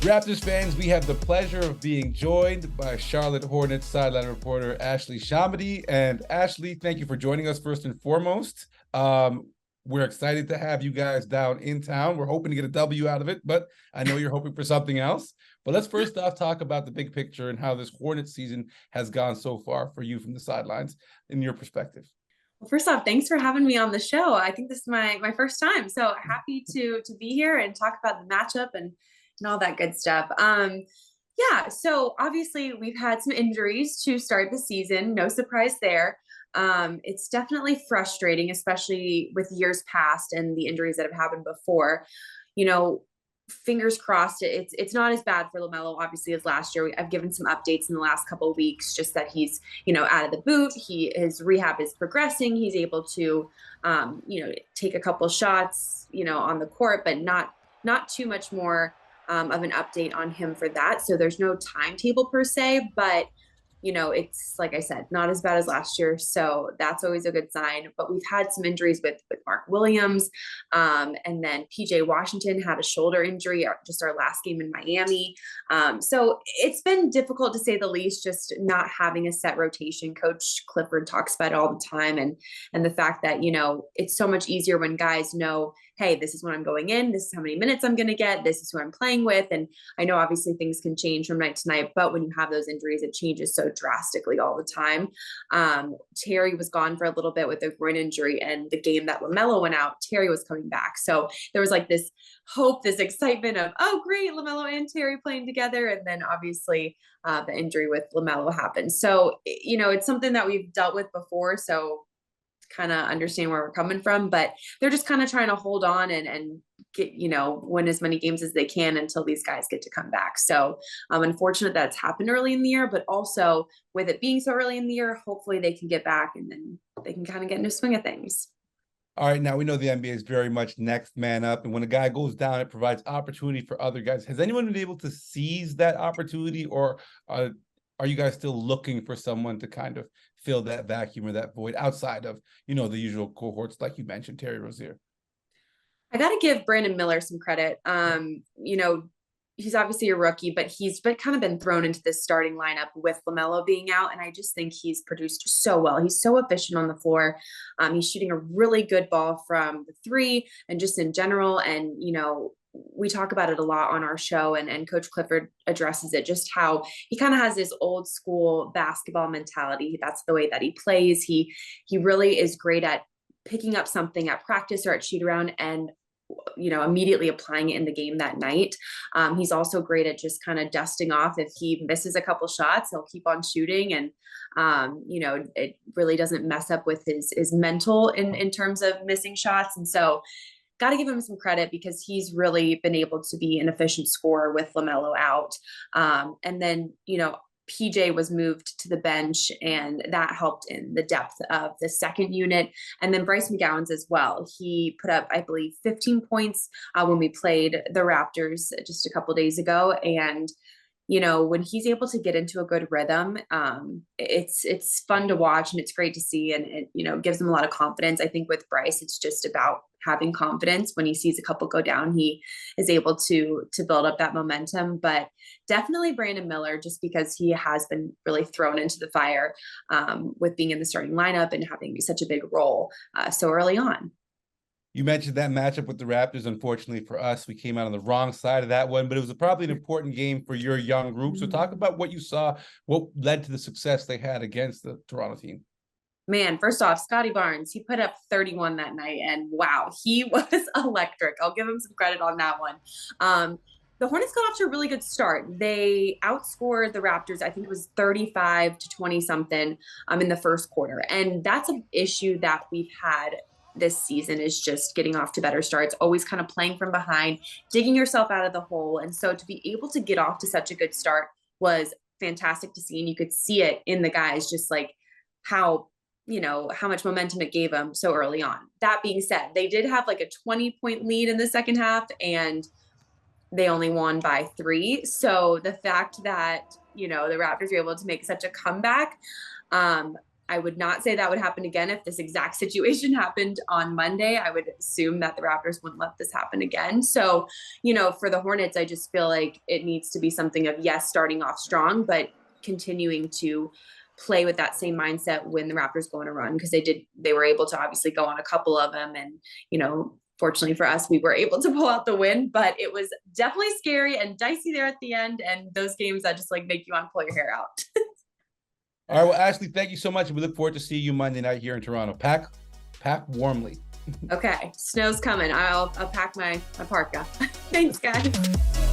Raptors fans, we have the pleasure of being joined by Charlotte Hornets sideline reporter Ashley ShahAhmadi. And Ashley, thank you for joining us first and foremost. We're excited to have you guys down in town. We're hoping to get a W out of it, but I know you're hoping for something else. But let's first off talk about the big picture and how this Hornets season has gone so far for you from the sidelines in your perspective. Well, first off, thanks for having me on the show. I think this is my first time, so happy to be here and talk about the matchup and all that good stuff. Yeah, so obviously we've had some injuries to start the season. No surprise there. It's definitely frustrating, especially with years past and the injuries that have happened before. You know, fingers crossed it's not as bad for LaMelo obviously as last year. I've given some updates in the last couple of weeks, just that he's out of the boot. His rehab is progressing. He's able to take a couple shots on the court, but not too much more of an update on him for that. So there's no timetable per se, but it's like I said, not as bad as last year. So that's always a good sign. But we've had some injuries with Mark Williams. And then PJ Washington had a shoulder injury, just our last game in Miami. So it's been difficult to say the least, just not having a set rotation. Coach Clifford talks about it all the time. And the fact that, it's so much easier when guys know, hey, this is when I'm going in. This is how many minutes I'm going to get. This is who I'm playing with. And I know obviously things can change from night to night, but when you have those injuries, it changes so drastically all the time. Terry was gone for a little bit with a groin injury, and the game that LaMelo went out, Terry was coming back. So there was like this hope, this excitement of, oh, great, LaMelo and Terry playing together. And then obviously the injury with LaMelo happened. So, it's something that we've dealt with before. So kind of understand where we're coming from, but they're just kind of trying to hold on and get, win as many games as they can until these guys get to come back. So unfortunate that's happened early in the year, but also with it being so early in the year, hopefully they can get back and then they can kind of get into a swing of things. All right, now we know the NBA is very much next man up, and when a guy goes down, it provides opportunity for other guys. Has anyone been able to seize that opportunity, or are you guys still looking for someone to kind of fill that vacuum or that void outside of, the usual cohorts, like you mentioned, Terry Rozier? I got to give Brandon Miller some credit. He's obviously a rookie, but he's kind of been thrown into this starting lineup with LaMelo being out. And I just think he's produced so well. He's so efficient on the floor. He's shooting a really good ball from the three and just in general. And, we talk about it a lot on our show, and Coach Clifford addresses it, just how he kind of has this old school basketball mentality. That's the way that he plays. He really is great at picking up something at practice or at shoot around and immediately applying it in the game that night. He's also great at just kind of dusting off. If he misses a couple shots, he'll keep on shooting. And, it really doesn't mess up with his mental in terms of missing shots. And so got to give him some credit because he's really been able to be an efficient scorer with LaMelo out. And then, PJ was moved to the bench, and that helped in the depth of the second unit. And then Bryce McGowan's as well. He put up, I believe, 15 points when we played the Raptors just a couple days ago. And when he's able to get into a good rhythm, it's fun to watch and it's great to see. And it gives him a lot of confidence. I think with Bryce, it's just about having confidence. When he sees a couple go down, he is able to build up that momentum. But definitely Brandon Miller, just because he has been really thrown into the fire with being in the starting lineup and having such a big role so early on. You mentioned that matchup with the Raptors. Unfortunately for us, we came out on the wrong side of that one, but it was probably an important game for your young group. So talk about what you saw, what led to the success they had against the Toronto team. Man, first off, Scotty Barnes, he put up 31 that night, and wow, he was electric. I'll give him some credit on that one. The Hornets got off to a really good start. They outscored the Raptors, I think it was 35 to 20 something in the first quarter. And that's an issue that we've had this season, is just getting off to better starts, always kind of playing from behind, digging yourself out of the hole. And so to be able to get off to such a good start was fantastic to see. And you could see it in the guys, just like how much momentum it gave them so early on. That being said, they did have like a 20-point lead in the second half, and they only won by 3. So the fact that, the Raptors were able to make such a comeback, I would not say that would happen again. If this exact situation happened on Monday, I would assume that the Raptors wouldn't let this happen again. So, for the Hornets, I just feel like it needs to be something of, yes, starting off strong, but continuing to play with that same mindset when the Raptors go on a run, because they were able to obviously go on a couple of them. And, fortunately for us, we were able to pull out the win, but it was definitely scary and dicey there at the end. And those games that just make you want to pull your hair out. All right, well, Ashley, thank you so much. We look forward to seeing you Monday night here in Toronto. Pack warmly. Okay, snow's coming. I'll pack my parka. Thanks, guys.